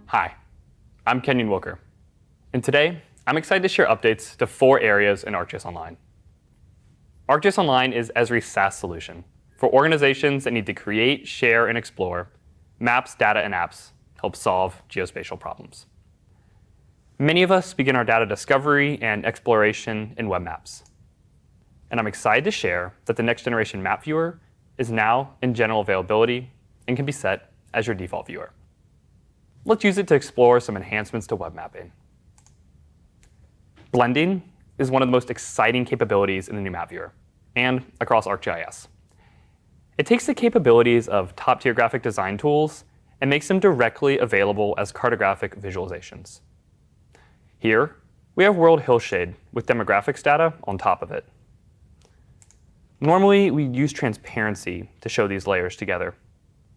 Hi, I'm Kenyon Wilker, and today I'm excited to share updates to 4 areas in ArcGIS Online. ArcGIS Online is Esri's SaaS solution for organizations that need to create, share, and explore maps, data, and apps to help solve geospatial problems. Many of us begin our data discovery and exploration in web maps. And I'm excited to share that the next generation map viewer is now in general availability and can be set as your default viewer. Let's use it to explore some enhancements to web mapping. Blending is one of the most exciting capabilities in the new map viewer and across ArcGIS. It takes the capabilities of top-tier graphic design tools and makes them directly available as cartographic visualizations. Here, we have world hillshade with demographics data on top of it. Normally, we use transparency to show these layers together,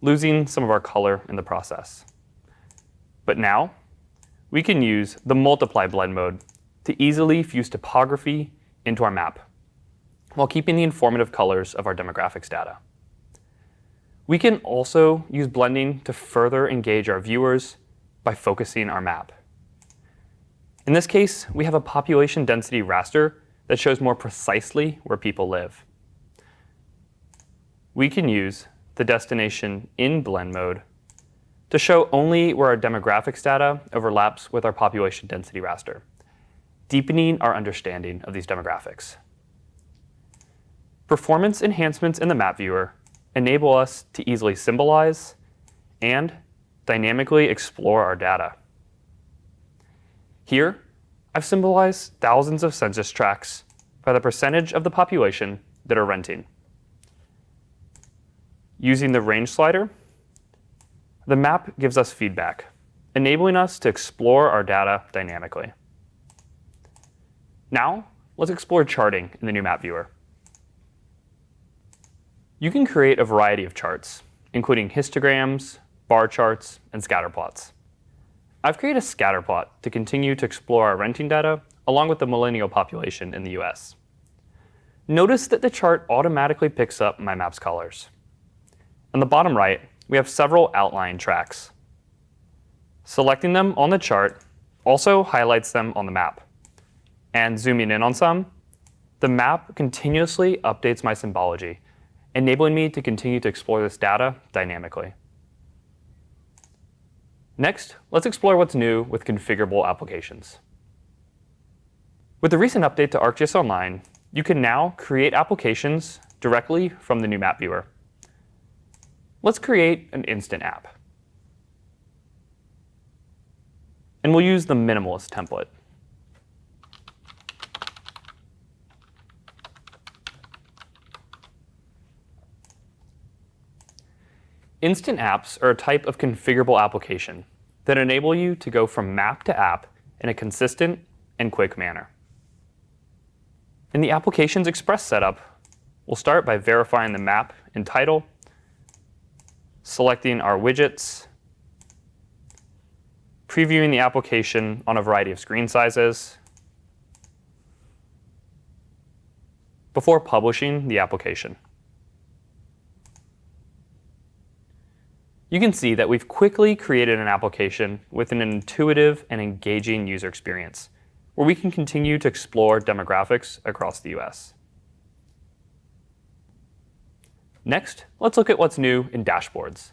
losing some of our color in the process. But now, we can use the multiply blend mode to easily fuse topography into our map, while keeping the informative colors of our demographics data. We can also use blending to further engage our viewers by focusing our map. In this case, we have a population density raster that shows more precisely where people live. We can use the destination in blend mode to show only where our demographics data overlaps with our population density raster, deepening our understanding of these demographics. Performance enhancements in the map viewer enable us to easily symbolize and dynamically explore our data. Here, I've symbolized thousands of census tracts by the percentage of the population that are renting. Using the range slider, the map gives us feedback, enabling us to explore our data dynamically. Now, let's explore charting in the new map viewer. You can create a variety of charts, including histograms, bar charts, and scatter plots. I've created a scatter plot to continue to explore our renting data along with the millennial population in the US. Notice that the chart automatically picks up my map's colors. On the bottom right, we have several outline tracks. Selecting them on the chart also highlights them on the map. And zooming in on some, the map continuously updates my symbology, enabling me to continue to explore this data dynamically. Next, let's explore what's new with configurable applications. With the recent update to ArcGIS Online, you can now create applications directly from the new map viewer. Let's create an instant app. And we'll use the minimalist template. Instant apps are a type of configurable application that enable you to go from map to app in a consistent and quick manner. In the Applications Express setup, we'll start by verifying the map and title, selecting our widgets, previewing the application on a variety of screen sizes, before publishing the application. You can see that we've quickly created an application with an intuitive and engaging user experience, where we can continue to explore demographics across the US. Next, let's look at what's new in Dashboards,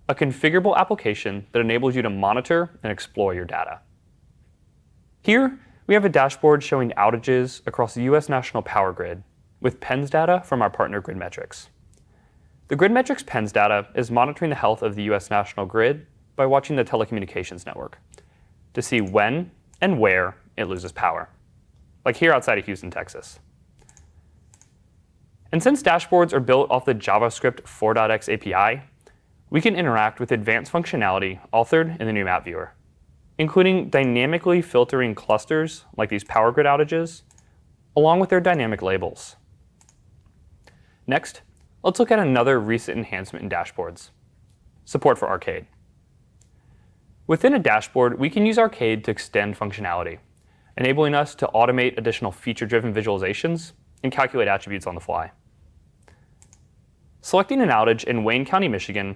a configurable application that enables you to monitor and explore your data. Here, we have a dashboard showing outages across the US national power grid with PENS data from our partner GridMetrics. The GridMetrics PENS data is monitoring the health of the US national grid by watching the telecommunications network to see when and where it loses power, like here outside of Houston, Texas. And since dashboards are built off the JavaScript 4.x API, we can interact with advanced functionality authored in the new map viewer, including dynamically filtering clusters like these power grid outages, along with their dynamic labels. Next, let's look at another recent enhancement in dashboards, support for Arcade. Within a dashboard, we can use Arcade to extend functionality, enabling us to automate additional feature-driven visualizations and calculate attributes on the fly. Selecting an outage in Wayne County, Michigan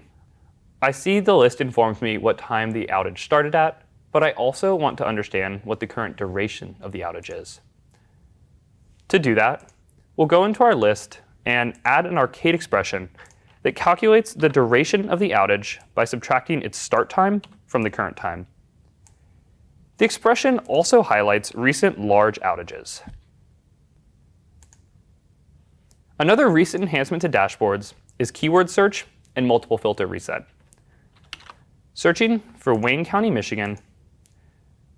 I see the list informs me what time the outage started at, but I also want to understand what the current duration of the outage is. To do that, we'll go into our list and add an arcade expression that calculates the duration of the outage by subtracting its start time from the current time. The expression also highlights recent large outages. Another recent enhancement to dashboards is keyword search and multiple filter reset. Searching for Wayne County, Michigan,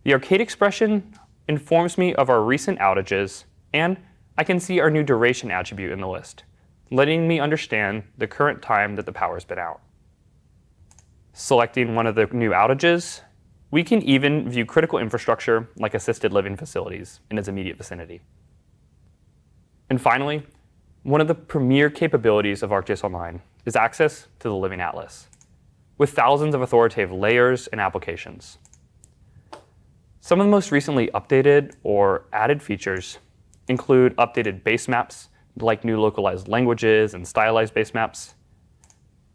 the arcade expression informs me of our recent outages, and I can see our new duration attribute in the list, letting me understand the current time that the power's been out. Selecting one of the new outages, we can even view critical infrastructure like assisted living facilities in its immediate vicinity. And finally, one of the premier capabilities of ArcGIS Online is access to the Living Atlas, with thousands of authoritative layers and applications. Some of the most recently updated or added features include updated base maps, like new localized languages and stylized base maps,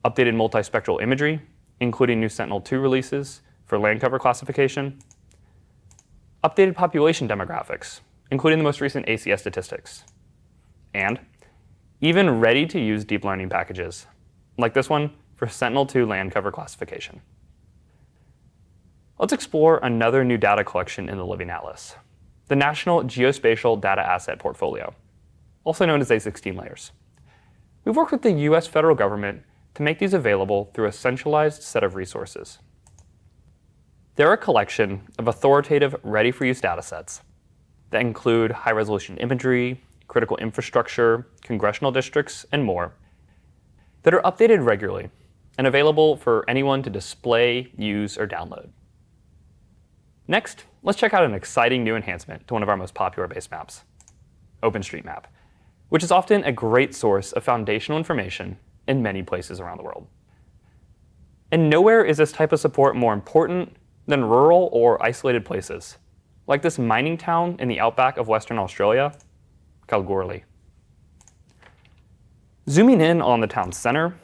updated multispectral imagery, including new Sentinel-2 releases for land cover classification, updated population demographics, including the most recent ACS statistics, and even ready-to-use deep learning packages, like this one for Sentinel-2 land cover classification. Let's explore another new data collection in the Living Atlas, the National Geospatial Data Asset Portfolio, also known as A16 layers. We've worked with the US federal government to make these available through a centralized set of resources. They're a collection of authoritative, ready-for-use datasets that include high-resolution imagery, critical infrastructure, congressional districts, and more, that are updated regularly and available for anyone to display, use, or download. Next, let's check out an exciting new enhancement to one of our most popular base maps, Openstreetmap, which is often a great source of foundational information in many places around the world. And nowhere is this type of support more important than rural or isolated places, like this mining town in the outback of Western Australia, Kalgoorlie. Zooming in on the town center,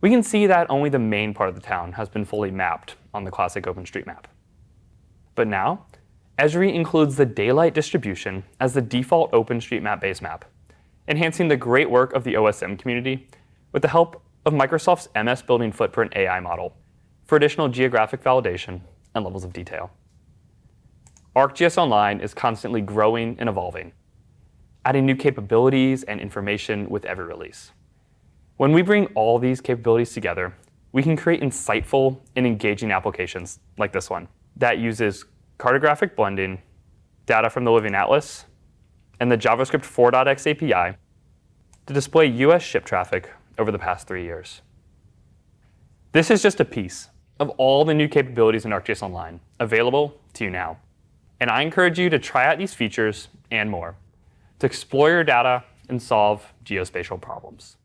we can see that only the main part of the town has been fully mapped on the classic OpenStreetMap. But now, Esri includes the daylight distribution as the default OpenStreetMap base map, enhancing the great work of the OSM community with the help of Microsoft's MS Building Footprint AI model for additional geographic validation and levels of detail. ArcGIS Online is constantly growing and evolving, adding new capabilities and information with every release. When we bring all these capabilities together, we can create insightful and engaging applications like this one that uses cartographic blending, data from the Living Atlas, and the JavaScript 4.x API to display US ship traffic over the past 3 years. This is just a piece of all the new capabilities in ArcGIS Online available to you now. And I encourage you to try out these features and more to explore your data and solve geospatial problems.